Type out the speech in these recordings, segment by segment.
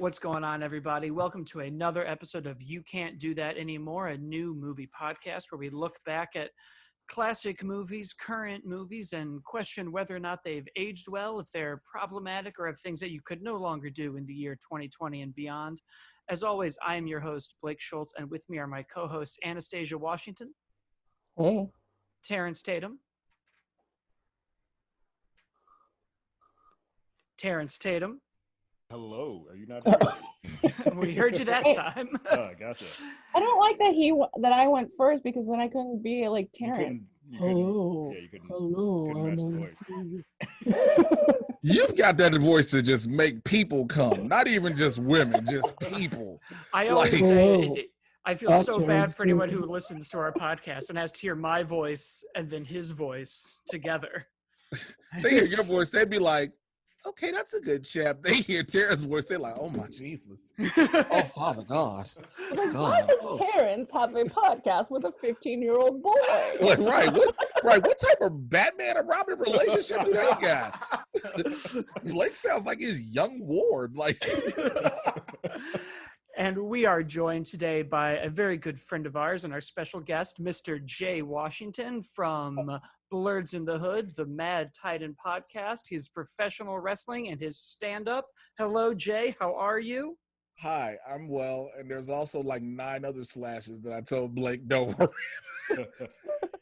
What's going on, everybody? Welcome to another episode of You Can't Do That Anymore, a new movie podcast where we look back at classic movies, current movies, and question whether or not they've aged well, if they're problematic, or if things that you could no longer do in the year 2020 and beyond. As always, I am your host, Blake Schultz, and with me are my co-hosts, Anastasia Washington. Hey. Terrence Tatum. Terrence Tatum. Hello, are you not here? We heard you that time. Oh, gotcha. I don't like that I went first because then I couldn't be like Terrence. You couldn't match the voice. You've got that voice to just make people come, not even just women, just people. I always say I feel so bad for anyone who listens to our podcast and has to hear my voice and then his voice together. They hear your voice, they'd be like, okay, that's a good chap. They hear Terrence's voice, they're like, oh my Jesus. Oh, Father God. Like, why does Terrence have a podcast with a 15-year-old boy? Like, what type of Batman and Robin relationship do they got? Blake sounds like his young ward. Like, and we are joined today by a very good friend of ours and our special guest, Mr. Jay Washington from Blurs in the Hood, the Mad Titan podcast, his professional wrestling and his stand-up. Hello, Jay. How are you? hi, I'm well. And there's also like 9 other slashes that I told Blake, don't worry.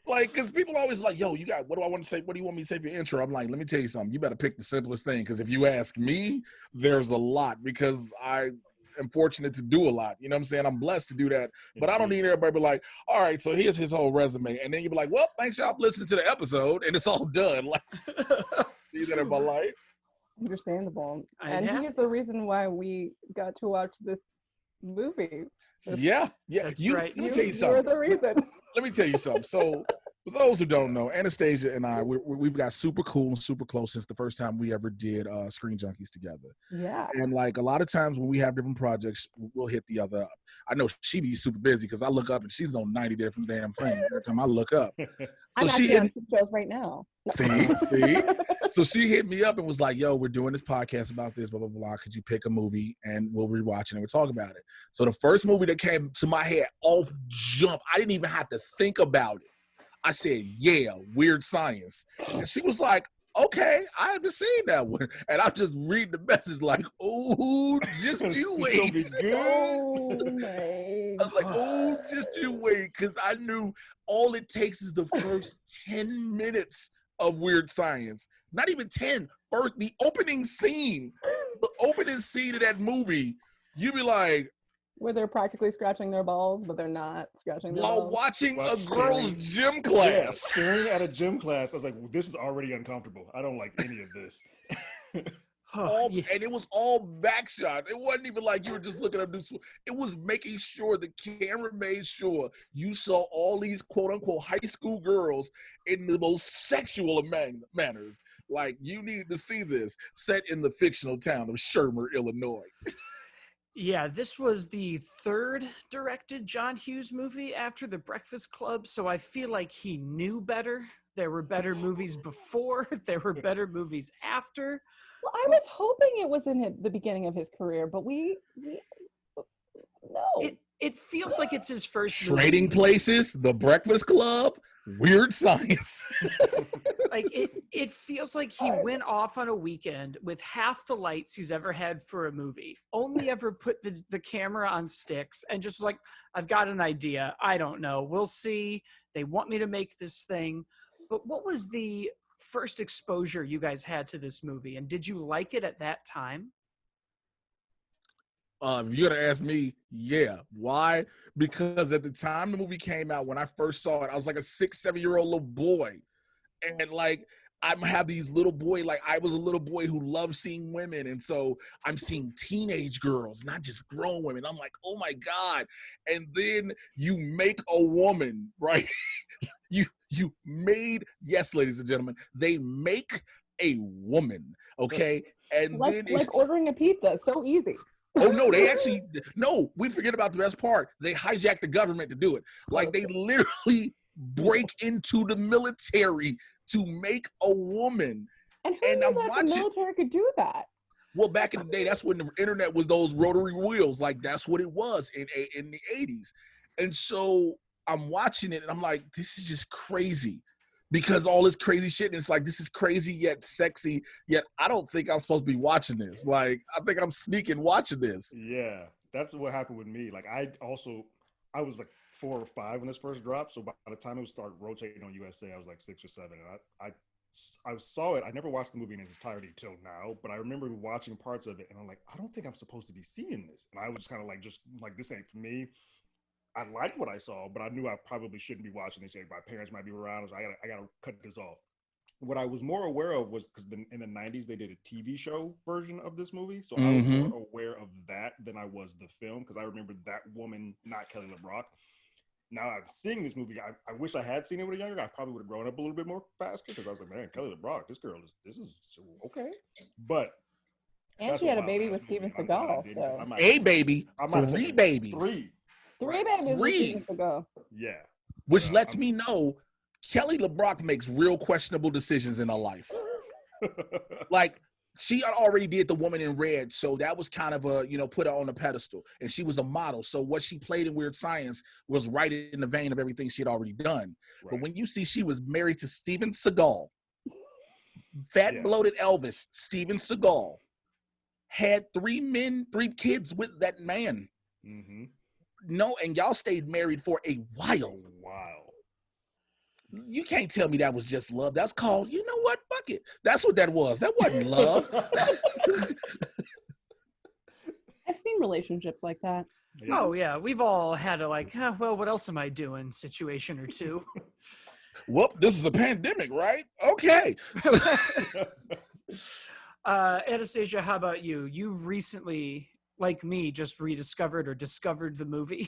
Like, because people always like, yo, what do I want to say? What do you want me to say for your intro? I'm like, let me tell you something. You better pick the simplest thing. Because if you ask me, there's a lot because I am fortunate to do a lot. You know what I'm saying? I'm blessed to do that. But I don't need everybody to be like, all right, so here's his whole resume. And then you be like, well, thanks y'all for listening to the episode. And it's all done. Like, see that in my life. Understandable. And he is the reason why we got to watch this movie. Yeah. That's right. Let me tell you something. You're the reason. Let me tell you something. So, for those who don't know, Anastasia and I, we've got super cool and super close since the first time we ever did Screen Junkies together. Yeah. And like a lot of times when we have different projects, we'll hit the other up. I know she be super busy because I look up and she's on 90 different damn things every time I look up. I'm So actually on 2 shows right now. See? So she hit me up and was like, yo, we're doing this podcast about this, blah, blah, blah. Could you pick a movie and we'll rewatch it and we'll talk about it. So the first movie that came to my head off jump, I didn't even have to think about it. I said, yeah, Weird Science. And she was like, okay, I haven't seen that one. And I'm just reading the message like, oh, just you wait. Oh, my. I was like, oh, just you wait. Because I knew all it takes is the first 10 minutes of Weird Science. Not even 10. First, the opening scene. The opening scene of that movie, you'd be like, where they're practically scratching their balls, but they're not scratching their balls. While watching a girl's gym class. Yeah, staring at a gym class. I was like, well, this is already uncomfortable. I don't like any of this. And it was all back shots. It wasn't even like you were just looking up this. It was making sure the camera made sure you saw all these quote unquote high school girls in the most sexual of manners. Like, you need to see this set in the fictional town of Shermer, Illinois. Yeah, this was the 3rd directed John Hughes movie after The Breakfast Club, so I feel like he knew better. There were better movies before, there were better movies after. Well, I was hoping it was in the beginning of his career, but no. It feels like it's his first Trading movie. Places, The Breakfast Club, Weird Science. Like it feels like he went off on a weekend with half the lights he's ever had for a movie, only ever put the camera on sticks and just was like, I've got an idea. I don't know. We'll see. They want me to make this thing. But what was the first exposure you guys had to this movie? And did you like it at that time? If you're gonna ask me, yeah. Why? Because at the time the movie came out, when I first saw it, I was like a 6-7-year-old little boy. And like, I have these little boy, like I was a little boy who loved seeing women. And so I'm seeing teenage girls, not just grown women. I'm like, oh my God. And then you make a woman, right? you made, yes, ladies and gentlemen, they make a woman, okay? And then like ordering a pizza, so easy. Oh, no, we forget about the best part. They hijacked the government to do it. Like, they literally break into the military to make a woman. And who knew that the military could do that? Well, back in the day, that's when the internet was those rotary wheels. Like, that's what it was in the 80s. And so I'm watching it and I'm like, this is just crazy. Because all this crazy shit, and it's like, this is crazy yet sexy, yet I don't think I'm supposed to be watching this. Like, I think I'm sneaking watching this. Yeah, that's what happened with me. Like, I was like 4 or 5 when this first dropped. So by the time it would start rotating on USA, I was like 6 or 7. And I saw it. I never watched the movie in its entirety till now, but I remember watching parts of it, and I'm like, I don't think I'm supposed to be seeing this. And I was kind of like, this ain't for me. I liked what I saw, but I knew I probably shouldn't be watching this. My parents might be around, so I gotta cut this off. What I was more aware of was because in the 90s they did a TV show version of this movie, so I was more aware of that than I was the film, because I remember that woman, not Kelly LeBrock. Now I'm seeing this movie. I wish I had seen it when I was younger. I probably would have grown up a little bit more faster, because I was like, man, Kelly LeBrock, this is okay. But and she had a baby with Steven Seagal. So a baby, 3 babies. Three babies with Steven Seagal. Yeah. Which lets me know Kelly LeBrock makes real questionable decisions in her life. Like, she already did The Woman in Red, so that was kind of a, put her on a pedestal. And she was a model, so what she played in Weird Science was right in the vein of everything she had already done. Right. But when you see she was married to Steven Seagal, bloated Elvis, Steven Seagal, had 3 kids with that man. Mm-hmm. No, and y'all stayed married for a while. Wow. You can't tell me that was just love. That's called, you know what? Fuck it. That's what that was. That wasn't love. I've seen relationships like that. Yeah. Oh, yeah. We've all had a well, what else am I doing situation or two. Whoop, this is a pandemic, right? Okay. Anastasia, how about you? You recently, like me, just rediscovered or discovered the movie?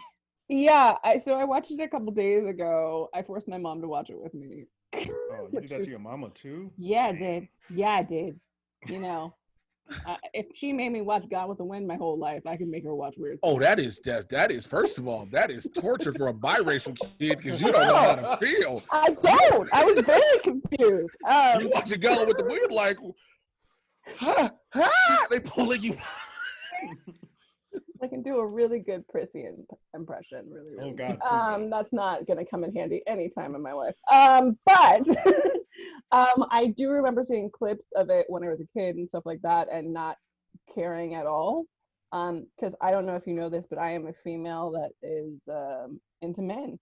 Yeah, so I watched it a couple days ago. I forced my mom to watch it with me. Oh, you did that to your mama too? Yeah, I did. If she made me watch Gone with the Wind my whole life, I could make her watch Weird Science. Oh, that is first of all, that is torture for a biracial kid, because you don't know how to feel. I don't. I was very confused. You watch Gone with the Wind like, they pulling you. I can do a really good Prissy impression, really. Oh God! That's not gonna come in handy any time in my life. But I do remember seeing clips of it when I was a kid and stuff like that, and not caring at all. Because I don't know if you know this, but I am a female that is into men.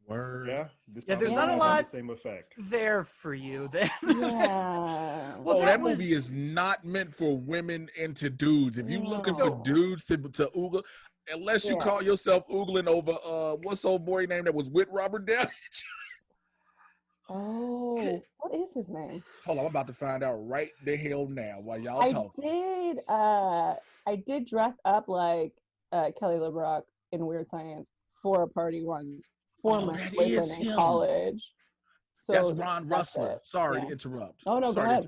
Word. Yeah. There's not a lot the same effect there for you. Then. Yeah. Well, that movie is not meant for women into dudes. If you're looking for dudes to oogle, unless you call yourself oogling over what's old boy name that was with Robert Downey. Oh, what is his name? Hold on, I'm about to find out right the hell now while y'all talking. I did dress up like Kelly LeBrock in Weird Science for a party once. For my boyfriend in college. So that's Ron Russler. Sorry to interrupt. Oh, no, go ahead.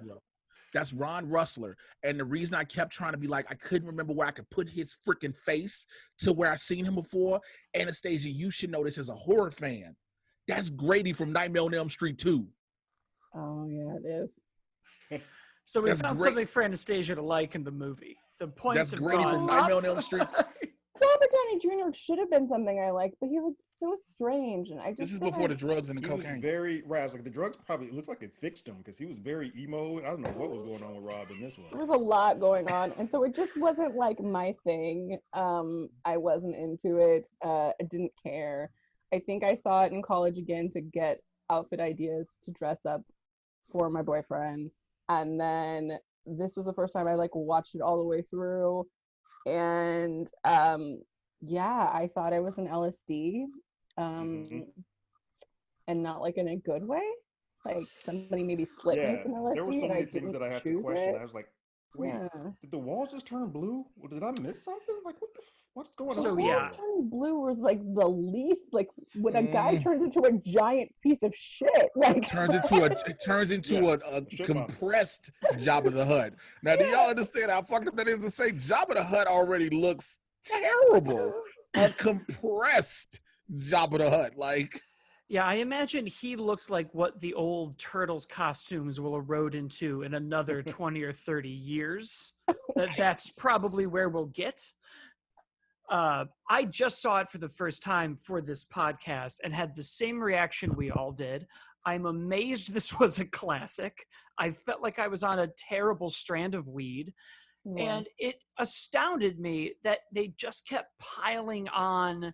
That's Ron Russler. And the reason I kept trying to be like, I couldn't remember where I could put his freaking face to where I seen him before. Anastasia, you should know this as a horror fan. That's Grady from Nightmare on Elm Street 2. Oh, yeah, it is. So we found something for Anastasia to like in the movie. The points that's Grady from Nightmare on Elm Street. Robert Downey Jr. should have been something I liked, but he looked so strange, and I just. This is before the drugs and the cocaine. Was very right. I was like, the drugs probably it looks like it fixed him, because he was very emo. I don't know what was going on with Rob in this one. There was a lot going on, and so it just wasn't like my thing. I wasn't into it. I didn't care. I think I saw it in college again to get outfit ideas to dress up for my boyfriend, and then this was the first time I watched it all the way through. And I thought I was an LSD, and not like in a good way. Like somebody maybe slipped me some LSD. There were so many things that I had to question. It. I was like, wait, did the walls just turn blue? Did I miss something? Like what's going on? So turning blue was like the least, like when a guy turns into a giant piece of shit. Like it turns into a compressed Jabba the Hutt. Now, do y'all understand how fucked up that is to say? Jabba the Hutt already looks terrible. A compressed Jabba the Hutt, like. Yeah, I imagine he looked like what the old Turtles costumes will erode into in another 20 or 30 years. That's probably where we'll get. I just saw it for the first time for this podcast and had the same reaction we all did. I'm amazed this was a classic. I felt like I was on a terrible strand of weed. Yeah. And it astounded me that they just kept piling on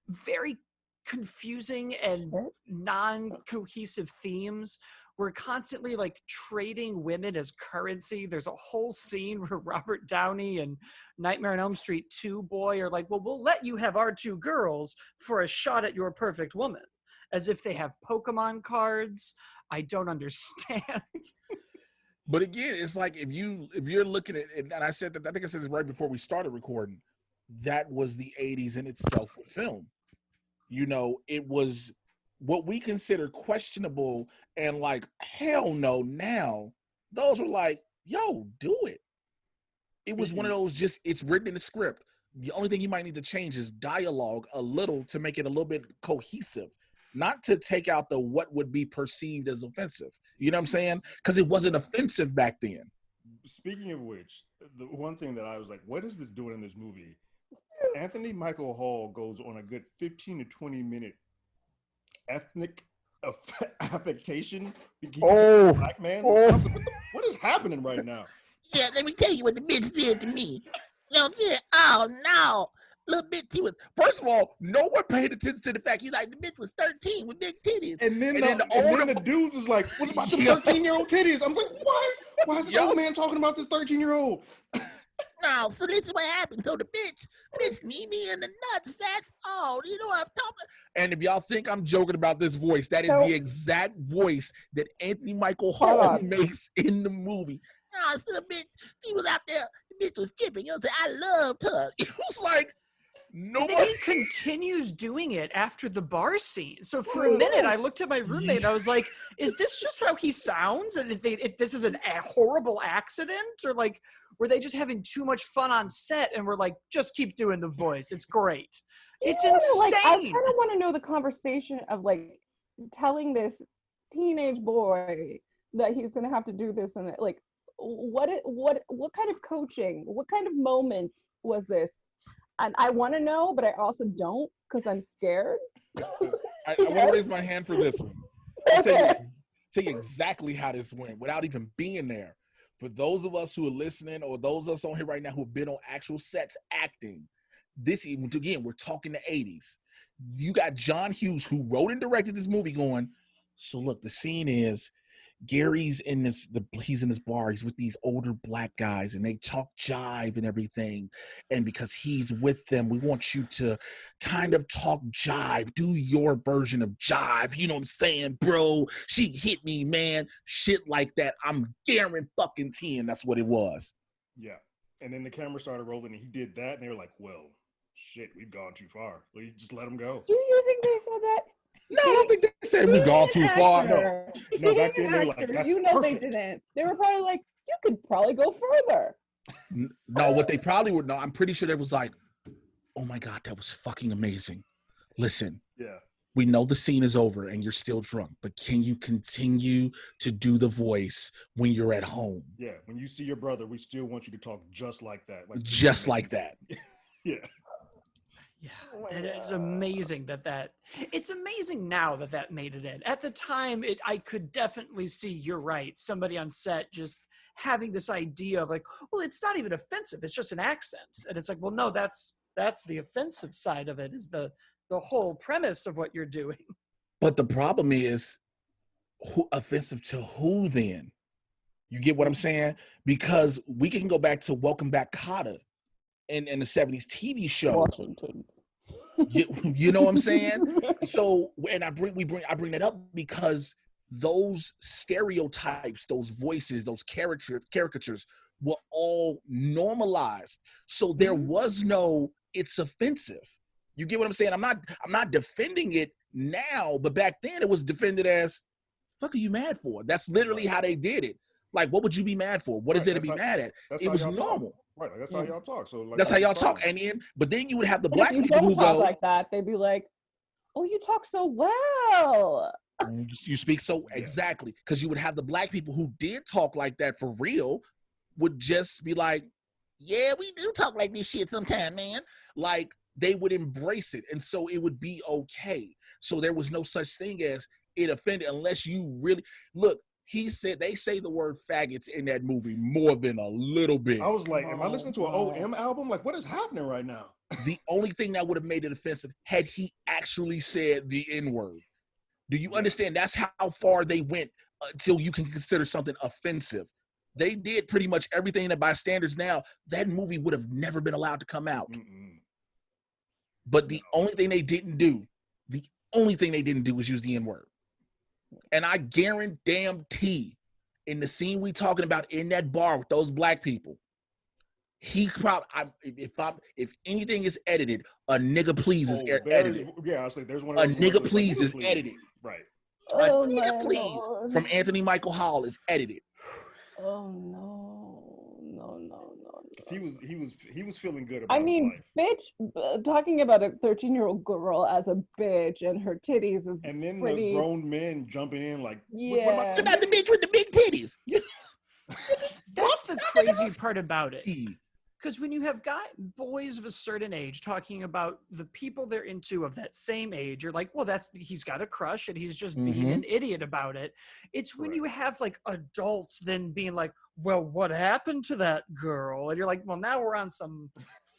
very confusing and non-cohesive themes. We're constantly like trading women as currency. There's a whole scene where Robert Downey and Nightmare on Elm Street 2 boy are like, well, we'll let you have our two girls for a shot at your perfect woman, as if they have Pokemon cards. I don't understand. But again, it's like if you're looking at it, and I said that, I think I said this right before we started recording, that was the 80s in itself with film. You know, it was what we consider questionable and like, hell no now. Those were like, yo, do it. It was one of those just, it's written in the script. The only thing you might need to change is dialogue a little to make it a little bit cohesive, not to take out the what would be perceived as offensive. You know what I'm saying? Because it wasn't offensive back then. Speaking of which, the one thing that I was like, what is this doing in this movie? Anthony Michael Hall goes on a good 15 to 20 minute ethnic affectation. Oh, black man. oh. What is happening right now? Yeah, let me tell you what the bitch did to me. You know what I'm saying? Oh, no. Little bitch, he was. First of all, no one paid attention to the fact he's like, the bitch was 13 with big titties. And then the dudes was like, what about the 13-year-old titties? I'm like, why is this old man talking about this 13-year-old? No, so this is what happened. So the bitch me in the nuts. That's all. You know what I'm talking. And if y'all think I'm joking about this voice, that is the exact voice that Anthony Michael Hall makes in the movie. No, so the bitch, she was out there. The bitch was skipping. You know what I'm saying? I loved her. It was like, nobody. Then he continues doing it after the bar scene. So for a minute, I looked at my roommate and I was like, is this just how he sounds? And if this is a horrible accident? Or like, were they just having too much fun on set and we're like, just keep doing the voice. It's great. It's insane. Like, I kind of want to know the conversation of like telling this teenage boy that he's going to have to do this and like, what kind of coaching, what kind of moment was this? And I want to know, but I also don't because I'm scared. I want to raise my hand for this one. I'll tell you exactly how this went without even being there. For those of us who are listening or those of us on here right now who have been on actual sets acting, this even again, we're talking the 80s. You got John Hughes who wrote and directed this movie going, so look, the scene is Gary's in he's in this bar, he's with these older black guys and they talk jive and everything. And because he's with them, we want you to kind of talk jive, do your version of jive. You know what I'm saying, bro? She hit me, man. Shit like that. I'm guaranteeing that's what it was. Yeah. And then the camera started rolling and he did that and they were like, well, shit, we've gone too far. Well, you just let him go. Do you think they said that? No, I don't think they said we've gone too far. No, back then they were like, that's perfect. They didn't. They were probably like, you could probably go further. No, what they probably would know, I'm pretty sure they was like, oh my God, that was fucking amazing. Listen, we know the scene is over and you're still drunk, but can you continue to do the voice when you're at home? Yeah, when you see your brother, we still want you to talk just like that. Just like that. Yeah. Yeah, that is amazing it's amazing now that made it in. At the time, I could definitely see, you're right, somebody on set just having this idea of like, well, it's not even offensive, it's just an accent. And it's like, well, no, that's the offensive side of it, is the whole premise of what you're doing. But the problem is, who offensive to who then? You get what I'm saying? Because we can go back to Welcome Back, Kotter. In the 70s TV show. Washington. You know what I'm saying? So, and I bring that up because those stereotypes, those voices, those caricatures were all normalized. So there was no, it's offensive. You get what I'm saying? I'm not defending it now, but back then it was defended as, fuck are you mad for? That's literally how they did it. Like, what would you be mad for? What is there to be mad at? It was normal. Right, like that's how y'all talk. So like, that's how y'all talk. And then, but then you would have the black people who talk go like that. They'd be like, Oh, you talk so well. You speak so Yeah. exactly, because you would have the black people who did talk like that for real would just be like, Yeah, we do talk like this shit sometime, man. like they would embrace it, and so it would be okay. So there was no such thing as it offended unless you really look. He said they say the word faggots in that movie more than a little bit. I was like, am I listening to an Oh, OM album? Like, what is happening right now? The only thing that would have made it offensive had he actually said the N-word. Do you understand? That's how far they went until you can consider something offensive. They did pretty much everything that by standards now, that movie would have never been allowed to come out. Mm-mm. But the only thing they didn't do was use the N-word. And I guarantee in the scene we talking about in that bar with those black people, he probably, if anything is edited, a nigga please is edited. Yeah, I was like, there's one A of those nigga ones please like, is edited. Right. Oh, A nigga my please Lord. from Anthony Michael Hall is edited. Oh no. 'Cause he was feeling good about I his mean, life. bitch, talking about a 13-year-old girl as a bitch and her titties is And then pretty. the grown men jumping in like, Yeah. What about the bitch with the big titties? That's the crazy part about it. He- Because when you have boys of a certain age talking about the people they're into of that same age, you're like, well, he's got a crush and he's just being Mhm. an idiot about it. It's when you have like adults then being like, well, what happened to that girl? And you're like, well, now we're on some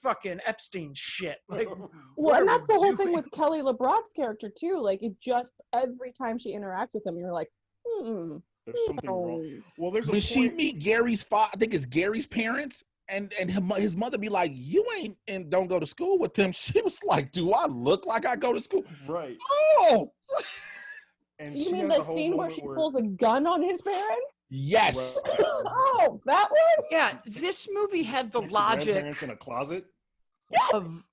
fucking Epstein shit. Like, Well, what and are that's we the whole thing doing? with Kelly LeBrock's character too. Like, it just every time she interacts with him, you're like, there's something wrong. Well, there's a when she point. meet Gary's father, I think it's Gary's parents, and his mother be like, you ain't and don't go to school with them. She was like, do I look like I go to school? Right. Oh, And You she mean has the whole scene where moment she pulls a gun on his parents? yes. Right. Oh, that one? Yeah, this movie had the sticks logic grandparents in a closet. of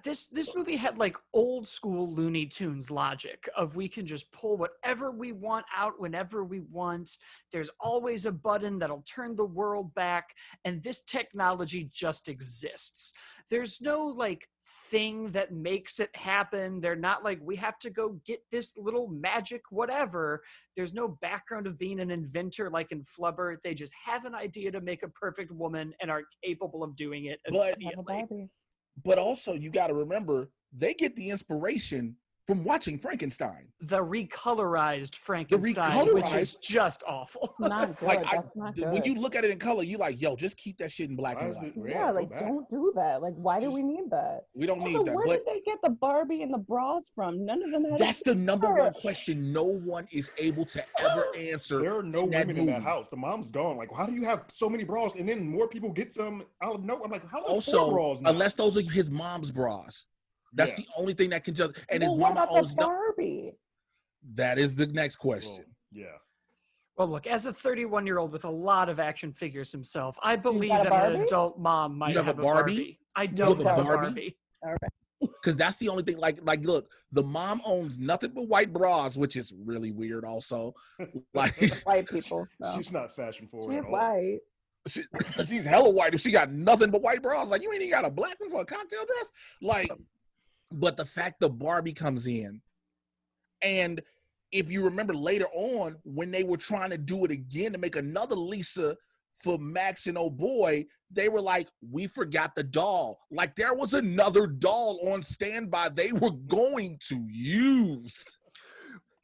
this movie had like old school Looney Tunes logic of we can just pull whatever we want out whenever we want. There's always a button that'll turn the world back, and this technology just exists. There's no like thing that makes it happen. They're not like we have to go get this little magic whatever. There's no background of being an inventor like in Flubber. They just have an idea to make a perfect woman and are capable of doing it But- immediately. But also, you got to remember, they get the inspiration from watching Frankenstein. The recolorized Frankenstein, which is recolorized- just awful. Not good. Like, That's not good. when you look at it in color, you like, yo, just keep that shit in black Why and is white. it- yeah, go like back. don't do that. Like, why do Just- we need that? We don't Also, need that. where But did they get the Barbie and the bras from? None of them had. that's the number hair. one question no one is able to ever answer. There are no in that women in that movie. house. The mom's gone. Like, how do you have so many bras and then more people get some out of no? I'm like, how does four Also, bras now? unless those are his mom's bras. That's Yeah. the only thing that can just. And Well, his what mama about owns the no. Barbie? That is the next Well, question. yeah. Well, look, as a 31-year-old with a lot of action figures himself, I believe got a that an Barbie? adult mom might have a have a Barbie? Barbie. I have don't a have a Barbie? Barbie. Because that's the only thing. Like, look, the mom owns nothing but white bras, which is really weird. Also, like, White people. No. She's not fashion forward She's at all. white. she, she's hella white. If she got nothing but white bras, like you ain't even got a black one for a cocktail dress. Like, but the fact the Barbie comes in, and if you remember later on when they were trying to do it again to make another Lisa for Max and Oh Boy, they were like, we forgot the doll. Like there was another doll on standby they were going to use.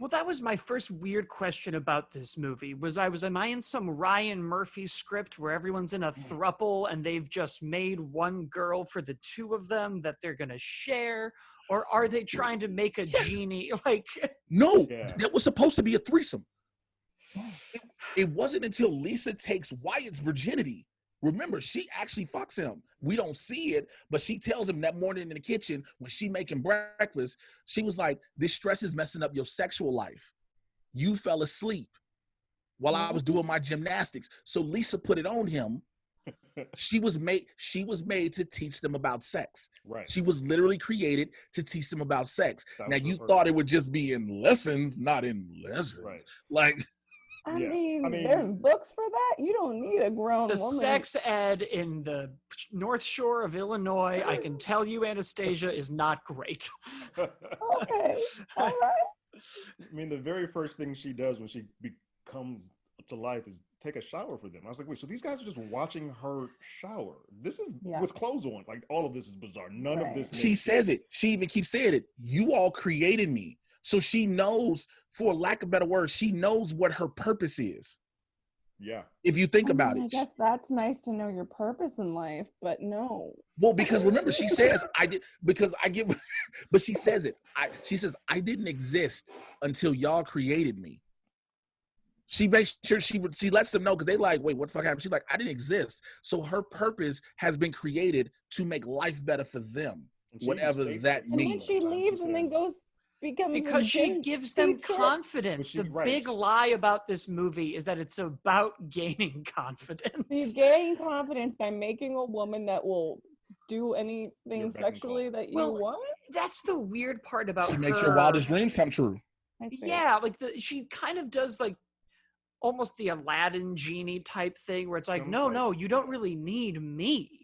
Well, that was my first weird question about this movie. Am I in some Ryan Murphy script where everyone's in a throuple and they've just made one girl for the two of them that they're gonna share? Or are they trying to make a genie like No, Yeah. that was supposed to be a threesome. It wasn't until Lisa takes Wyatt's virginity. Remember, she actually fucks him. We don't see it, but she tells him that morning in the kitchen when she making breakfast, she was like, this stress is messing up your sexual life. You fell asleep while I was doing my gymnastics. So Lisa put it on him. She was made to teach them about sex. Right. She was literally created to teach them about sex. That Now was you her thought purpose. it would just be in lessons, not in lessons. Right. Like I Yeah. mean, I mean, there's books for that. You don't need a grown The woman. sex ed in the North Shore of Illinois, I can tell you, Anastasia, is not great. Okay, all right. I mean, the very first thing she does when she becomes to life is take a shower for them. I was like, wait, so these guys are just watching her shower? This is Yeah. with clothes on. Like, all of this is bizarre. None of this. She makes says sense. it. She even keeps saying it. You all created me. So she knows, for lack of better words, she knows what her purpose is. Yeah. If you think I about mean, it. I guess that's nice to know your purpose in life, but no. Well, because remember, she says, I did, because I get, but she says it. She says, I didn't exist until y'all created me. She makes sure she lets them know, because they like, wait, what the fuck happened? She's like, I didn't exist. So her purpose has been created to make life better for them, And she whatever states that it And then means. she one time. leaves She and then says- goes becomes a Because she gym gives them teacher. confidence. But The right. big lie about this movie is that it's about gaining You confidence. gain confidence by making a woman that will do anything Your beck and sexually call. that you Well, want. That's the weird part about She her. makes your wildest dreams come true. I think. Yeah, like she kind of does like almost the Aladdin genie type thing where it's like, Almost no, like- no, you don't really need me.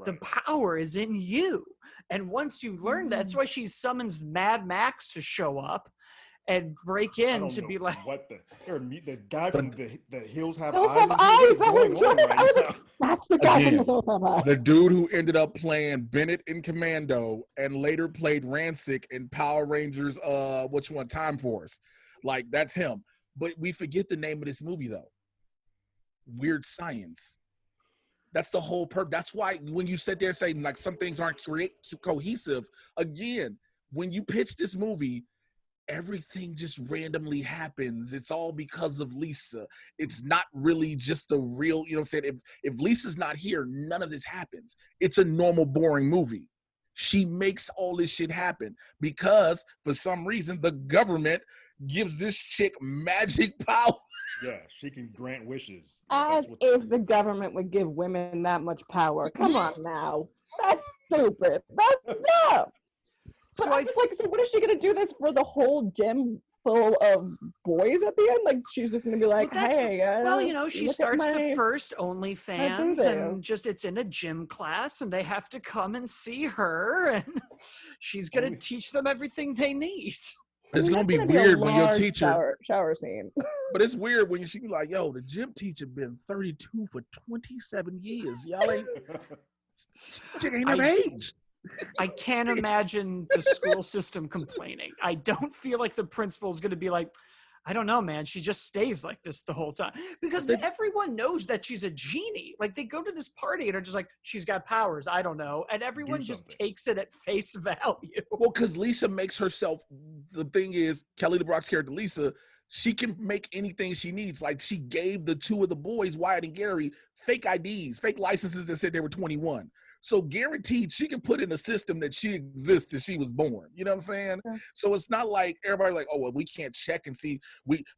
The Right. power is in you. And once you learn that, that's why she summons Mad Max to show up and break I in don't to know be like, what the guy from the Hills Have Hills Eyes. Have is Eyes, what is I was going on trying- I right was- now? That's the guy from Again, the Hills Have Eyes. The dude who ended up playing Bennett in Commando and later played Rancic in Power Rangers, which one? Time Force. Like, that's him. But we forget the name of this movie, though. Weird Science. That's the whole purpose. That's why when you sit there and say, like, some things aren't cohesive, again, when you pitch this movie, everything just randomly happens. It's all because of Lisa. It's not really just a real, you know what I'm saying? If Lisa's not here, none of this happens. It's a normal, boring movie. She makes all this shit happen because for some reason the government gives this chick magic power. Yeah, she can grant wishes. As That's what- if the government would give women that much power. Come on now. That's stupid. That's dumb. But So I I was like, so what is she gonna do this for the whole gym full of boys at the end? Like she's just gonna be like, Well, that's- hey, well, you know, she look at starts the my-" first OnlyFans they? and just it's in a gym class and they have to come and see her and she's going to Only- teach them everything they need. I It's mean, gonna be that's a weird when your large teacher, shower scene. but it's weird when she be like, yo, the gym teacher been 32 for 27 years. Y'all ain't, chick ain't never I- aged. I can't imagine the school system complaining. I don't feel like the principal is going to be like, I don't know, man. She just stays like this the whole time because They- everyone knows that she's a genie. Like they go to this party and are just like, she's got powers. I don't know. And everyone just something. takes it at face value. Well, because Lisa makes herself, the thing is, Kelly LeBrock's character, Lisa, she can make anything she needs. Like she gave the two of the boys, Wyatt and Gary, fake IDs, fake licenses that said they were 21. So guaranteed she can put in a system that she exists as she was born. You know what I'm saying? Yeah. So it's not like everybody like, oh, well, we can't check and see.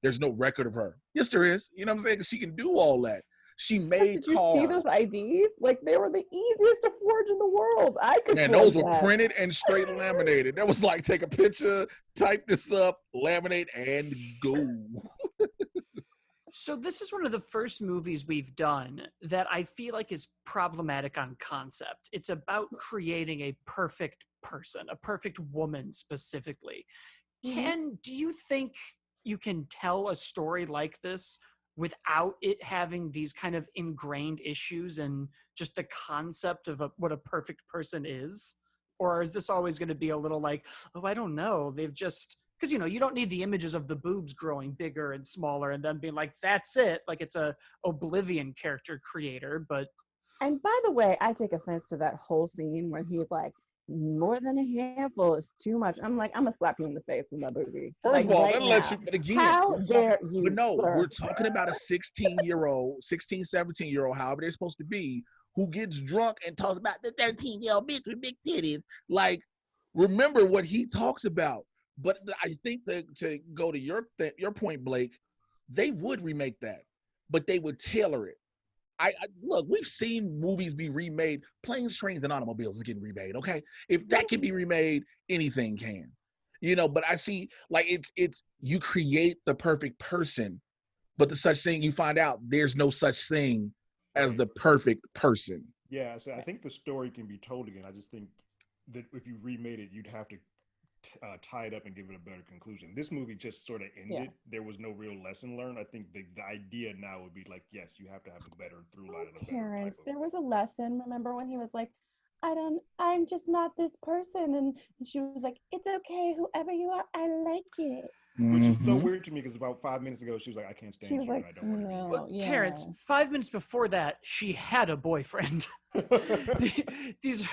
There's no record of her. Yes, there is. You know what I'm saying? 'Cause she can do all that. She made Did you cars. see those IDs? Like they were the easiest to forge in the world. I could. Man, forge those were that. printed and straight laminated. That was like take a picture, type this up, laminate, and go. So this is one of the first movies we've done that I feel like is problematic on concept. It's about creating a perfect person, a perfect woman specifically. Do you think you can tell a story like this without it having these kind of ingrained issues and just the concept of what a perfect person is? Or is this always going to be a little like, oh, I don't know. They've just, because, you know, you don't need the images of the boobs growing bigger and smaller and then being like, that's it. Like it's a Oblivion character creator, but And by the way, I take offense to that whole scene where he's like, more than a handful is too much. I'm like, I'm gonna slap you in the face with my booty. First Like, of all, right that'll let now. you, but again, How we're dare talking- you? but no, sir. we're talking about a 16-year-old, 16, 17-year-old, however they're supposed to be, who gets drunk and talks about the 13-year-old bitch with big titties. Like, remember what he talks about. But I think that to go to your point, Blake, they would remake that, but they would tailor it. I look, we've seen movies be remade. Planes, Trains, and Automobiles is getting remade. Okay, if that can be remade, anything can. You know, but I see like it's you create the perfect person, but the such thing, you find out there's no such thing as the perfect person. Yeah, so I think the story can be told again. I just think that if you remade it, you'd have to tie it up and give it a better conclusion. This movie just sort of ended. There was no real lesson learned. I think the idea now would be like, yes, you have to have a better through line and a better Terrence, type of. there was a lesson. Remember when he was like, I'm just not this person. And she was like, it's okay, whoever you are, I like it. Which is so weird to me because about 5 minutes ago, she was like, I can't stand She was you like, and I don't want to be no, here. yeah. Terrence, 5 minutes before that, she had a boyfriend. These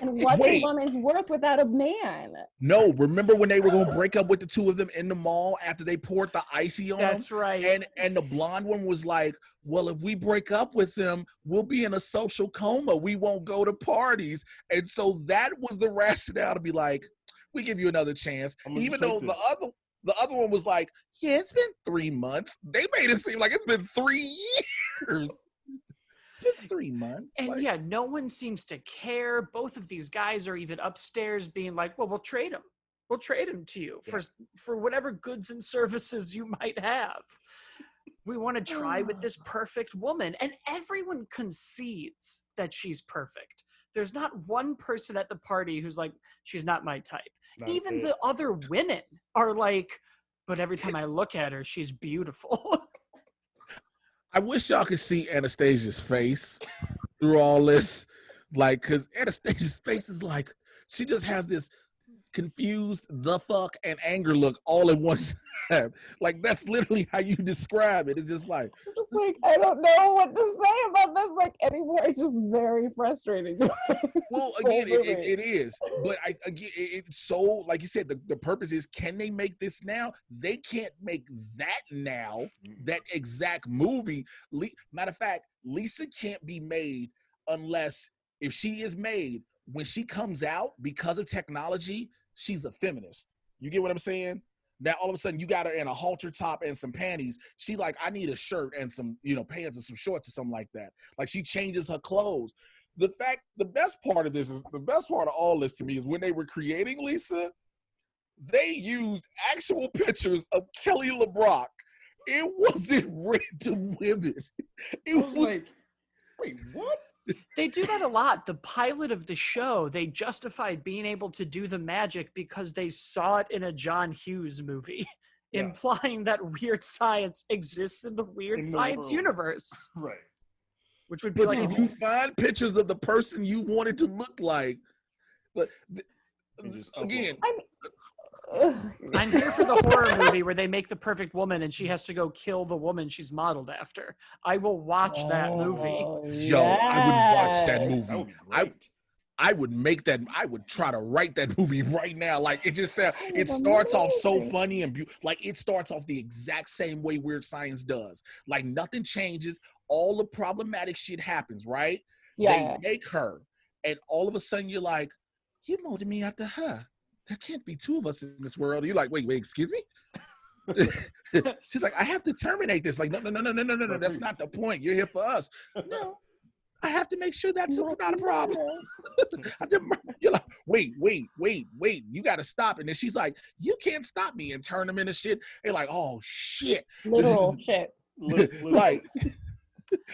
And what's Wait. a woman's worth without a man? No, remember when they were gonna break up with the two of them in the mall after they poured the icy on That's them? right. And the blonde one was like, well, if we break up with them, we'll be in a social coma. We won't go to parties. And so that was the rationale to be like, we give you another chance. I'm gonna Even take though this. the other one was like, yeah, it's been 3 months. They made it seem like it's been 3 years. It's been 3 months. And Like, yeah, no one seems to care. Both of these guys are even upstairs being like, well, we'll trade him. We'll trade him to you for whatever goods and services you might have. We want to try with this perfect woman. And everyone concedes that she's perfect. There's not one person at the party who's like, she's not my type. Not Even it. the other women are like, but every time I look at her, she's beautiful. I wish y'all could see Anastasia's face through all this. Like, because Anastasia's face is like, she just has this confused the fuck and anger look all in one time. Like, that's literally how you describe it. It's just like, Just like, I don't know what to say about this like anymore. It's just very frustrating. well, again, it is. But it's so, like you said, the purpose is, can they make this now? They can't make that now, that exact movie. Matter of fact, Lisa can't be made unless, if she is made, when she comes out, because of technology, she's a feminist. You get what I'm saying? Now all of a sudden you got her in a halter top and some panties. She like, I need a shirt and some, pants and some shorts or something like that. Like, she changes her clothes. The best part of all this to me is when they were creating Lisa, they used actual pictures of Kelly LeBrock. It wasn't random women. It I was like, wait, what? They do that a lot. The pilot of the show, they justified being able to do the magic because they saw it in a John Hughes movie, implying that weird science exists in the weird science universe. Right. Which would be but like, if you find pictures of the person you wanted to look like, but again, I'm here for the horror movie where they make the perfect woman and she has to go kill the woman she's modeled after. I will watch that movie. Yo, I would watch that That movie. would be great. I would make that. I would try to write that movie right now. Like, it just sounds. It starts off so funny and like, it starts off the exact same way Weird Science does. Like, nothing changes. All the problematic shit happens, right? Yeah. They make her, and all of a sudden you're like, you molded me after her. There can't be two of us in this world. You're like, wait, excuse me? She's like, I have to terminate this. Like, no. That's not the point. You're here for us. No, I have to make sure that's not a problem. You're like, wait. You got to stop. And then she's like, you can't stop me, and turn them into shit. They're like, oh, shit. Literal shit. Like,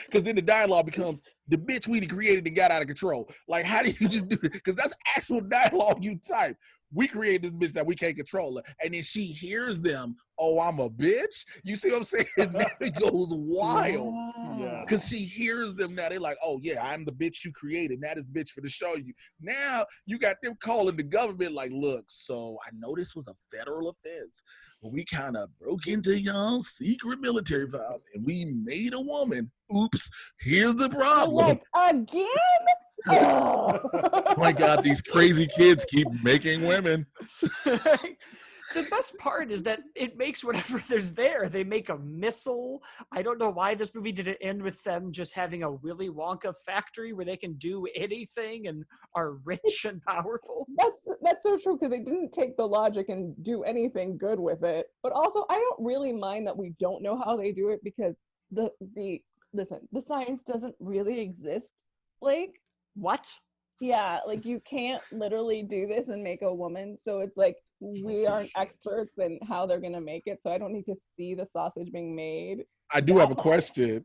because then the dialogue becomes, the bitch we created and got out of control. Like, how do you just do it? Because that's actual dialogue you type. We created this bitch that we can't control her. And then she hears them, oh, I'm a bitch? You see what I'm saying? Now it goes wild. Yeah. Because she hears them now. They're like, oh, yeah, I'm the bitch you created. That is bitch for to show you. Now you got them calling the government like, look, so I know this was a federal offense, but we kind of broke into y'all's secret military files and we made a woman. Oops, here's the problem. Like, again? Oh. Oh my God, these crazy kids keep making women. The best part is that it makes whatever there's there. They make a missile. I don't know why this movie didn't end with them just having a Willy Wonka factory where they can do anything and are rich and powerful. That's so true, because they didn't take the logic and do anything good with it. But also, I don't really mind that we don't know how they do it, because the science doesn't really exist. Like, What? yeah, like, you can't literally do this and make a woman. So it's like, we aren't experts in how they're gonna make it. So I don't need to see the sausage being made. I do have a question.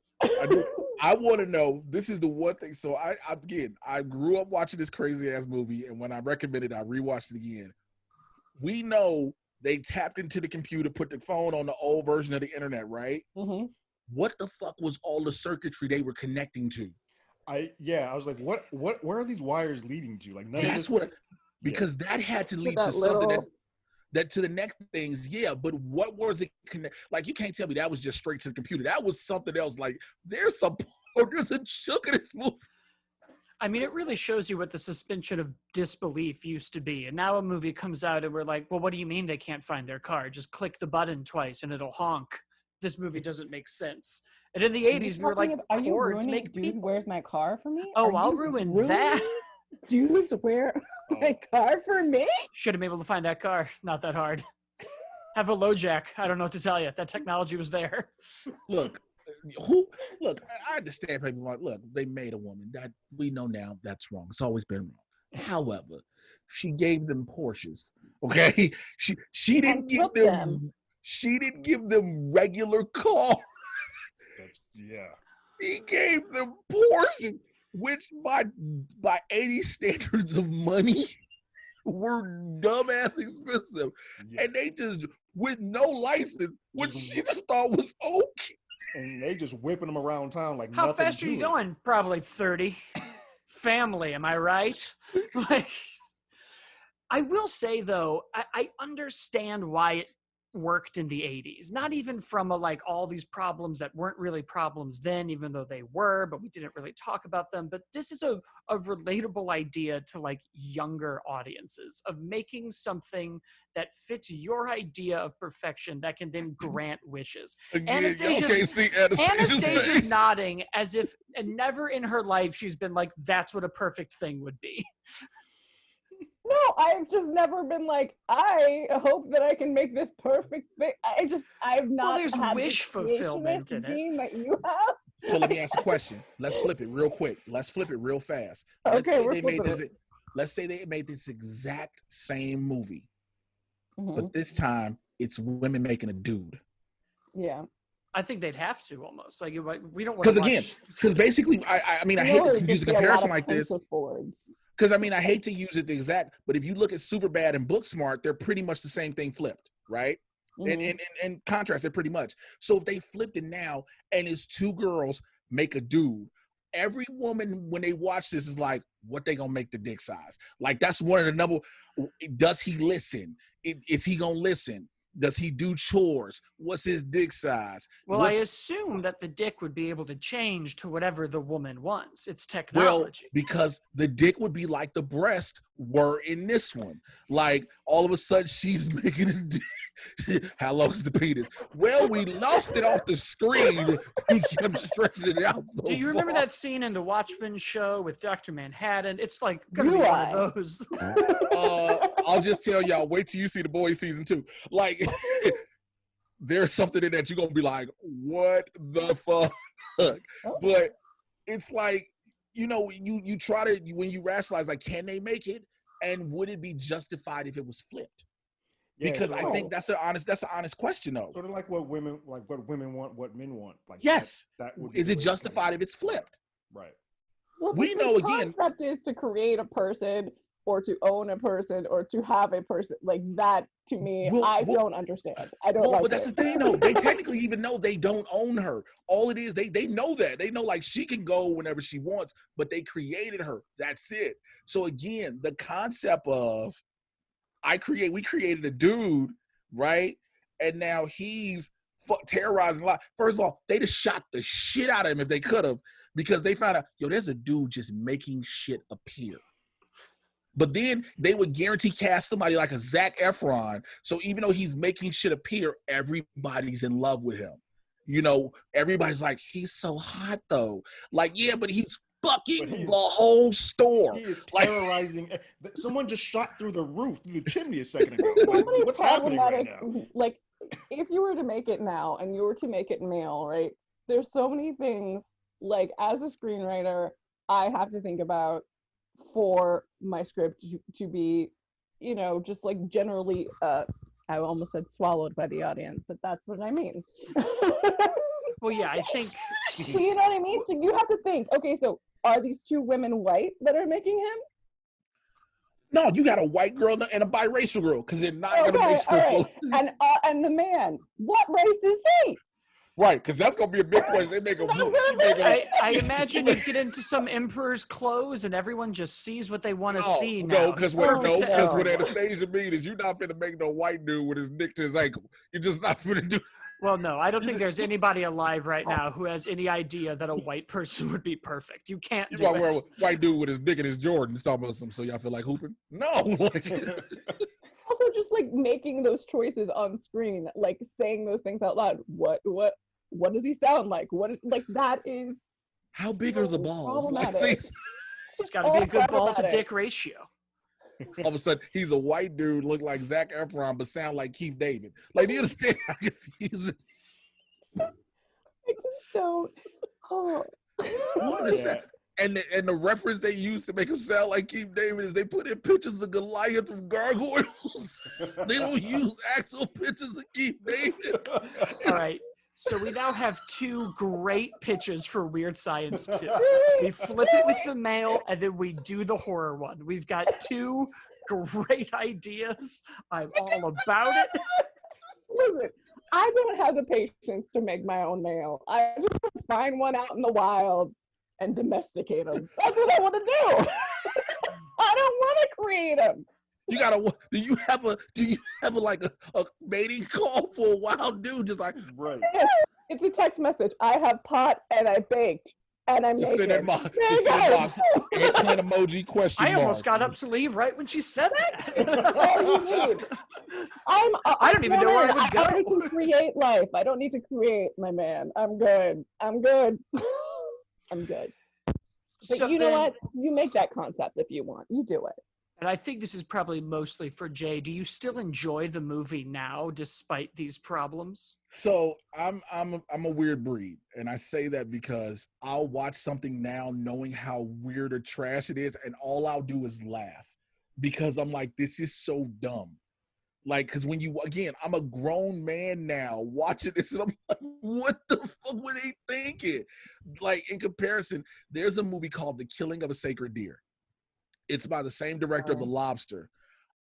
I want to know. This is the one thing. So I grew up watching this crazy ass movie, and when I recommended, I rewatched it again. We know they tapped into the computer, put the phone on the old version of the internet, right? Mm-hmm. What the fuck was all the circuitry they were connecting to? I was like, what where are these wires leading to? Like none of That's this. what, because that had to lead to that something little- that to the next things, yeah. But what was it connect? Like you can't tell me that was just straight to the computer. That was something else. Like there's a chunk of this movie. I mean, it really shows you what the suspension of disbelief used to be. And now a movie comes out and we're like, well, what do you mean they can't find their car? Just click the button twice and it'll honk. This movie doesn't make sense. And in the 80s, we were like, are you cords ruining make Dude, people. Where's my car for me? Oh, Are I'll you ruin ruining that. Dudes, where my car for me? Should have been able to find that car. Not that hard. Have a low jack. I don't know what to tell you. That technology was there. Look, I understand people like, look, they made a woman. That we know now that's wrong. It's always been wrong. However, she gave them Porsches. Okay? She didn't give them she didn't give them regular cars. Yeah. He gave them Porsches, which by 80 standards of money were dumbass expensive. Yeah. And they just with no license, which she just thought was okay. And they just whipping them around town like How nothing fast are to you it. going? Probably 30. Family, am I right? Like, I will say though, I understand why it worked in the 80s. Not even from all these problems that weren't really problems then, even though they were, but we didn't really talk about them. But this is a relatable idea to younger audiences of making something that fits your idea of perfection that can then grant wishes. Anastasia's nodding as if never in her life she's been like, that's what a perfect thing would be. No, I've just never been like, I hope that I can make this perfect thing. I've not. Well, there's had wish fulfillment in it. dream that you have. So let me ask a question. Let's flip it real quick. Let's flip it real fast. Okay, Let's say they made this exact same movie, Mhm. but this time it's women making a dude. Yeah. I think they'd have to almost we don't want Because to again, because basically, I mean, I hate to use a comparison like this. Because I mean, I hate to use it the exact, but if you look at Superbad and Booksmart, they're pretty much the same thing flipped, right? Mhm. And contrast, they're pretty much. So if they flipped it now and it's two girls make a dude, every woman when they watch this is like, what they gonna make the dick size? Like that's one of the number. Does he listen? Is he gonna listen? Does he do chores? What's his dick size? Well, I assume that the dick would be able to change to whatever the woman wants. It's technology. Well, because the dick would be like the breast were in this one. Like all of a sudden she's making a dick. How long is the penis? Well, we lost it off the screen. We kept stretching it out. So Do you remember far. that scene in the Watchmen show with Dr. Manhattan? It's like gonna be one of those. I'll just tell y'all, wait till you see The Boys season 2. Like there's something in that you're gonna be like, what the fuck? But it's like, you try to, when you rationalize, like, can they make it? And would it be justified if it was flipped? Yeah, Because so I think that's an honest question though. sort of like what women want, what men want. Like Yes. that would be Is the it way justified if it's flipped? Right. Well, We the know again- concept is to create a person or to own a person or to have a person like that. To me, I don't understand. I don't like but that's it. the thing though. They technically even know they don't own her. All it is, they know that. They know like she can go whenever she wants, but they created her. That's it. So again, the concept of we created a dude, right? And now he's terrorizing a lot. First of all, they just shot the shit out of him if they could have, because they found out, there's a dude just making shit appear. But then they would guarantee cast somebody like a Zac Efron. So even though he's making shit appear, everybody's in love with him. Everybody's like, he's so hot though. Like, yeah, but he's fucking the whole store. He is terrorizing. Someone just shot through the roof, through the chimney a second ago. There's so Like, many what's happening right problematic, now? like, if you were to make it now and you were to make it male, right? There's so many things, like, as a screenwriter, I have to think about for my script to be, just like generally, I almost said swallowed by the audience, but that's what I mean. Well, yeah, I think So you know what I mean? So you have to think, okay, so are these two women white that are making him? No, you got a white girl and a biracial girl because they're not gonna Okay, make all sure. right. And the man, what race is he? Right, because that's gonna be a big question. They make a blue. They make a, I imagine you get into some emperor's clothes and everyone just sees what they want to no, see now. no, because It's what perfect to everyone. Anastasia mean is you're not finna make no white dude with his dick to his ankle. You're just not finna do. Well, no, I don't think there's anybody alive right now who has any idea that a white person would be perfect. You can't You do want to wear it. a white dude with his dick in his Jordans talking about some, so y'all feel like hooping? No, like, Also, just like making those choices on screen, like saying those things out loud. What does he sound like? What is like that is how big are the so balls? Like, problematic. these, It's got to be a good ball to problematic. dick ratio. all of a sudden, he's a white dude, look like Zac Efron, but sound like Keith David. Like, do you understand how confusing? I just don't. Oh. 100%. And the reference they use to make him sound like Keith David is they put in pictures of Goliath from Gargoyles. They don't use actual pictures of Keith David. All right. So we now have two great pitches for Weird Science 2. We flip it with the male and then we do the horror one. We've got two great ideas. I'm all about it. Listen, I don't have the patience to make my own mail. I just want to find one out in the wild and domesticate them. That's what I want to do. I don't want to create them. You gotta. Do you have a mating call for a wild dude? Just like Right. Yes, it's a text message. I have pot and I baked and I'm just naked. send that my There you eggplant emoji question I mark. almost got up to leave right when she said That's all you that. need. I don't even know where I would go. already can create life. I don't need to create my man. I'm good. I'm good. I'm good. But So you know then- what? You make that concept if you want. You do it. And I think this is probably mostly for Jay. Do you still enjoy the movie now despite these problems? So I'm a weird breed, and I say that because I'll watch something now knowing how weird or trash it is, and all I'll do is laugh because I'm like, this is so dumb. Like, because when I'm a grown man now watching this, and I'm like, what the fuck were they thinking? Like, in comparison, there's a movie called The Killing of a Sacred Deer. It's by the same director of The Lobster.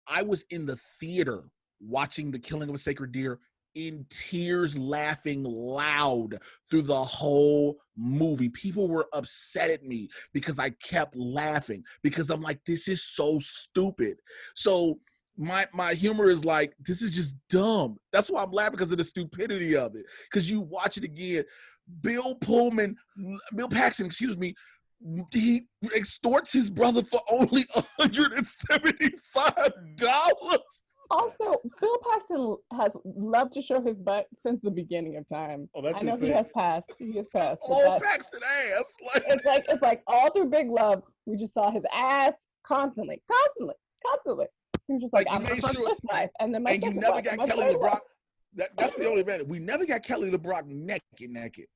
I was in the theater watching The Killing of a Sacred Deer in tears, laughing loud through the whole movie. People were upset at me because I kept laughing because I'm like, this is so stupid. So my humor is like, this is just dumb. That's why I'm laughing, because of the stupidity of it. Because you watch it again, Bill Paxton, he extorts his brother for only $175. Also, Bill Paxton has loved to show his butt since the beginning of time. Oh, that's I know his he thing. has passed. He has passed. but All that's- Paxton ass. Like, it's like all through Big Love, we just saw his ass constantly. He was just like, Like, you I'm gonna made fuck sure- this wife, and then my and you second never wife, got my Kelly third LeBrock. wife. That's the only event. We never got Kelly LeBrock naked.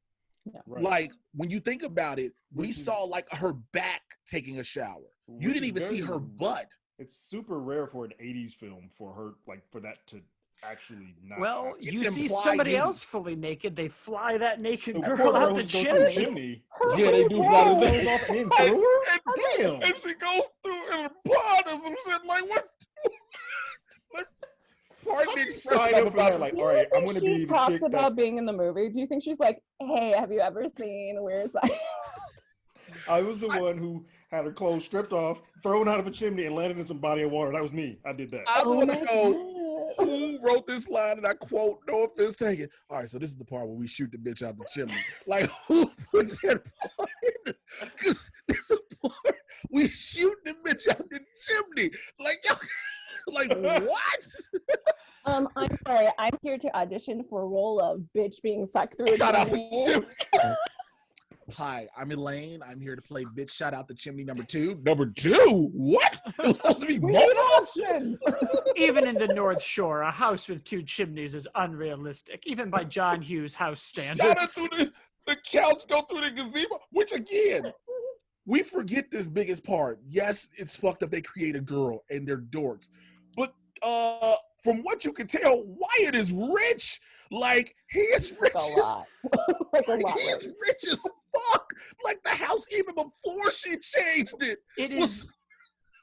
Right. Like, when you think about it, we Which is- saw like her back taking a shower. You Which didn't is even see very- her butt. It's super rare for an '80s film for her, like, for that to actually not. Well, happen. you It's see implied somebody nudity. else fully naked. They fly that naked The girl poor out girl the goes through chimney. Yeah, they do fly the things off and through her. Damn. And she goes through in a pod or some shit. Like, what? Like, pardon the expression. Sign I'm up for that, about like, Do all you right, I'm think gonna she be the talks chick about that's. being in the movie? Do you think she's like, hey, have you ever seen Weird Science? I was the one who had her clothes stripped off, thrown out of a chimney, and landed in some body of water. That was me. I did that. I Oh want my to know God. who wrote this line, and I quote, no offense taken. All right, so this is the part where we shoot the bitch out the chimney. Like, who put that part in? Because this is the part we shoot the bitch out the chimney. Like, y'all, like, what? I'm sorry. I'm here to audition for a role of bitch being sucked through a Shout out to chimney. chimney. Hi, I'm Elaine. I'm here to play bitch shot out the chimney number 2. Number 2? What? It was supposed to be We need multiple. options. Even in the North Shore, a house with 2 chimneys is unrealistic, even by John Hughes house Shout out standards. through the couch, go through the gazebo, which again, we forget this biggest part. Yes, it's fucked up they create a girl and they're dorks. But from what you can tell, Wyatt is rich. Like he is rich a lot. Like a lot. He is rich as fuck. Like the house, even before she changed it. It was is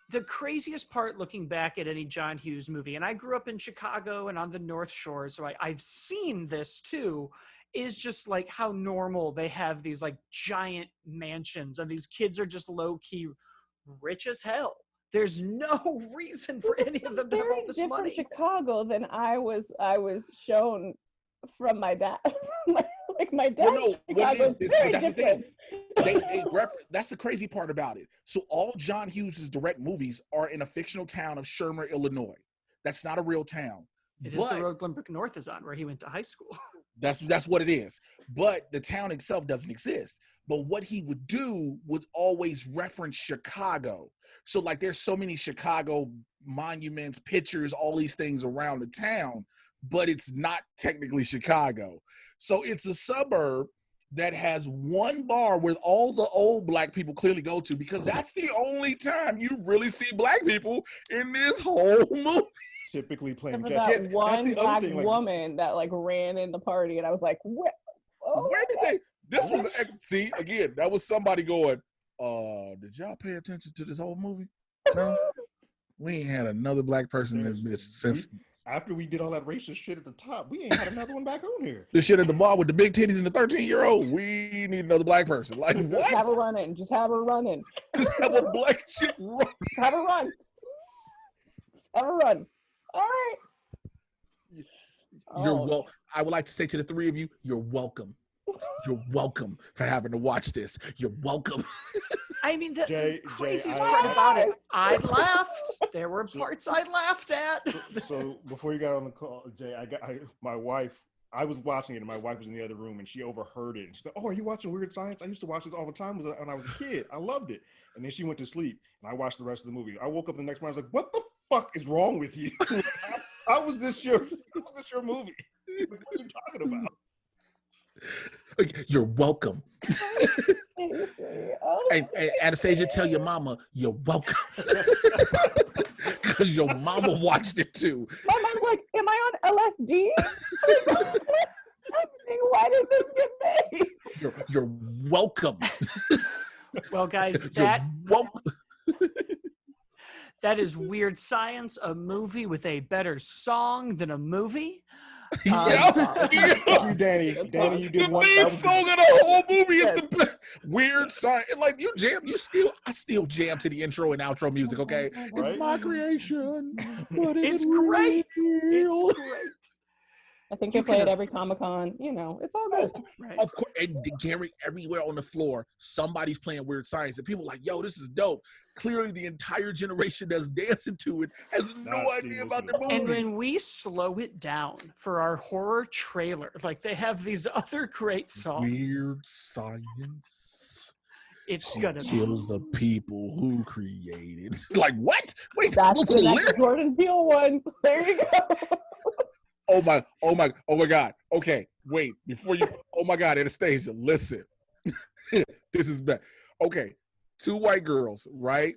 the craziest part looking back at any John Hughes movie. And I grew up in Chicago and on the North Shore, so I've seen this too. Is just like how normal they have these like giant mansions and these kids are just low key rich as hell. There's no reason for any of them to have all this money. Very different Chicago than I was shown from my dad. Like my dad's Chicago is very that's different. The thing. That's the crazy part about it. So all John Hughes' direct movies are in a fictional town of Shermer, Illinois. That's not a real town. It is the road Glenbrook North is on, where he went to high school. That's what it is. But the town itself doesn't exist. But what he would do was always reference Chicago. So like there's so many Chicago monuments, pictures, all these things around the town, but it's not technically Chicago. So it's a suburb that has one bar where all the old black people clearly go to, because that's the only time you really see black people in this whole movie. Typically playing Except for jazz. that one black thing, like, woman that like ran in the party, and I was like, where did they? This was see again. That was somebody going. Did y'all pay attention to this whole movie? No, we ain't had another black person in this bitch since. After we did all that racist shit at the top, we ain't had another one back on here. The shit at the bar with the big titties and the 13-year-old. We need another black person. Like what? Just have her running. Just have her running. Just have a black chick run. Just have her run. Just have her run. All right. You're well. I would like to say to the three of you, you're welcome. You're welcome for having to watch this. You're welcome. I mean, the craziest Jay, part about it, I laughed. There were parts I laughed at. So before you got on the call, Jay, my wife. I was watching it, and my wife was in the other room, and she overheard it. And she said, "Oh, are you watching Weird Science? I used to watch this all the time when I was a kid. I loved it." And then she went to sleep, and I watched the rest of the movie. I woke up the next morning. I was like, "What the fuck is wrong with you? How was this your movie? What are you talking about?" You're welcome. And Anastasia, tell your mama you're welcome. Because your mama watched it too. My mom's like, am I on LSD? Why did this get made? You're welcome. Well, guys, that is Weird Science, a movie with a better song than a movie. Thank you, Danny. Danny, you did one. The theme song of the whole movie is the Weird Science. Like you jam, I still jam to the intro and outro music. Okay, Right? It's my creation. But It's great. It's great. I think they play it every Comic-Con. You know, it's all good. Right. Of course, and Gary, everywhere on the floor, somebody's playing Weird Science, and people are like, "Yo, this is dope." Clearly, the entire generation that's dancing to it has no idea about the movie. And when we slow it down for our horror trailer, like they have these other great songs. Weird Science. It's She gonna kills the people who created. Like what? Wait, That's those are the the next lyrics? Jordan Peele one. There you go. Oh my God. Okay, wait, before you, oh my God, Anastasia, listen. This is bad. Okay, two white girls, right?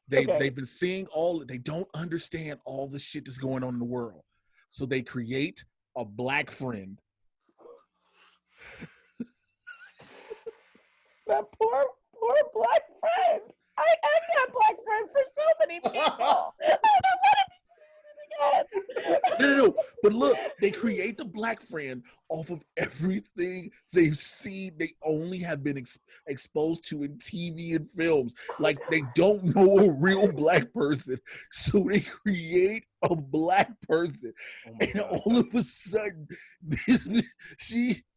They've been seeing they don't understand all the shit that's going on in the world. So they create a black friend. That poor black friend. I am that black friend for so many people. I don't want to be again. No, but look, they create the black friend off of everything they've seen. They only have been exposed to in TV and films. Like they don't know a real black person, so they create a black person, and all of a sudden,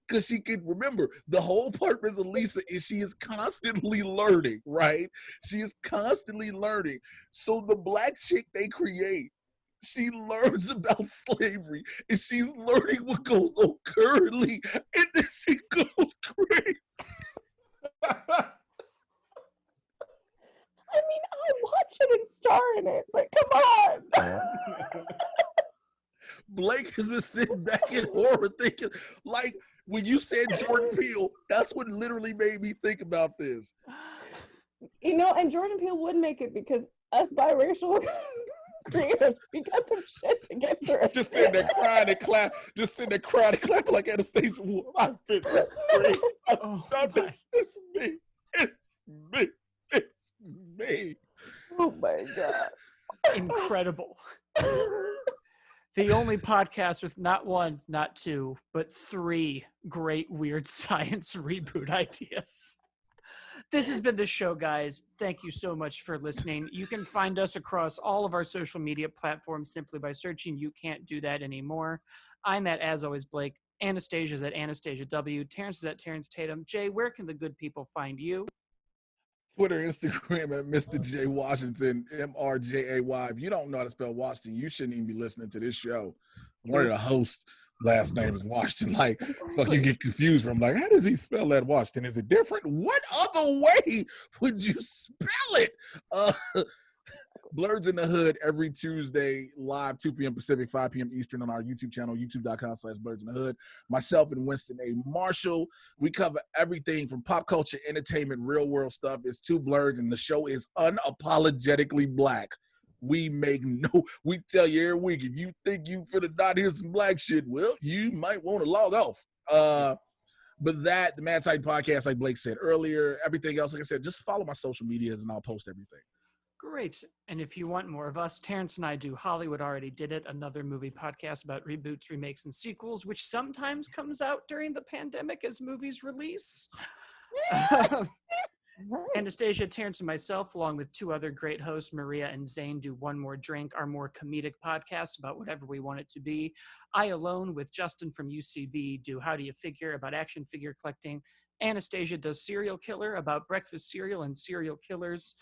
because she can remember the whole purpose of Lisa is she is constantly learning, right? She is constantly learning. So the black chick they create, she learns about slavery and she's learning what goes on currently, and then she goes crazy. I mean, I watch it and star in it, but come on. Blake has been sitting back in horror thinking, like, when you said Jordan Peele, that's what literally made me think about this. You know, and Jordan Peele would make it because us biracial creators. We got some shit to get through. Just sitting there crying and clap. Just sitting there crying and clapping like Anastasia. I fit that free. Oh, Stop my. it. It's me. It's me. It's me. Oh my god. Incredible. The only podcast with not one, not two, but three great weird science reboot ideas. This has been the show, guys. Thank you so much for listening. You can find us across all of our social media platforms simply by searching You Can't Do That Anymore. I'm at As Always Blake. Anastasia's at Anastasia W. Terrence is at Terrence Tatum. Jay, where can the good people find you? Twitter, Instagram at Mr. J Washington, MRJAY. If you don't know how to spell Washington, you shouldn't even be listening to this show. One of the hosts' last name is Washington. Like, fuck, you get confused from like, how does he spell that Washington? Is it different? What other way would you spell it? Blurs in the Hood every Tuesday, live 2 p.m. Pacific, 5 p.m. Eastern on our YouTube channel, youtube.com/Blurs in the Hood. Myself and Winston A. Marshall. We cover everything from pop culture, entertainment, real world stuff. It's two blurs, and the show is unapologetically black. We tell you every week, if you think you finna not hear some black shit, well, you might want to log off. But the Mad Titan Podcast, like Blake said earlier, everything else, like I said, just follow my social medias and I'll post everything. Great. And if you want more of us, Terrence and I do Hollywood Already Did It, another movie podcast about reboots, remakes, and sequels, which sometimes comes out during the pandemic as movies release. Anastasia, Terrence, and myself, along with two other great hosts, Maria and Zane, do One More Drink, our more comedic podcast about whatever we want it to be. I, alone with Justin from UCB, do How Do You Figure about action figure collecting. Anastasia does Serial Killer about breakfast cereal and serial killers.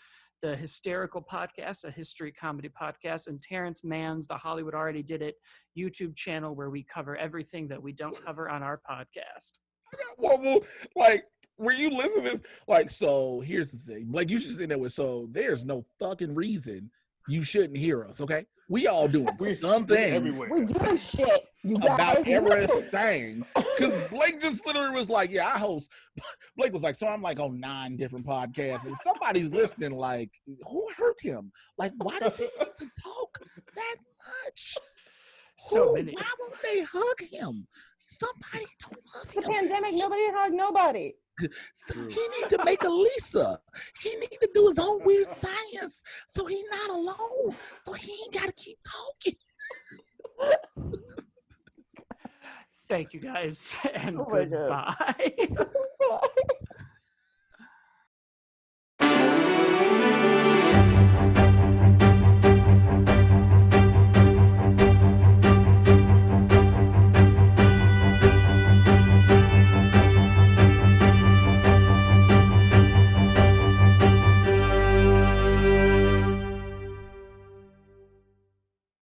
The Hysterical Podcast, a history comedy podcast, and Terrence mans the Hollywood Already Did It YouTube channel where we cover everything that we don't cover on our podcast. I got one more, like, were you listening? Like, so here's the thing. Like, you should say that with, so there's no fucking reason you shouldn't hear us, okay? We all doing something everywhere. We're doing shit, you guys. about everything. Because Blake just literally was like, yeah, I host. Blake was like, so I'm like on 9 different podcasts, and somebody's listening like, who hurt him? Like, why does he have to talk that much? So many. Why won't they hug him? Somebody don't love The him. pandemic, nobody hugged nobody. So he needs to make a Lisa. He needs to do his own weird science so he's not alone. So he ain't got to keep talking. Thank you guys, and Oh my God. goodbye.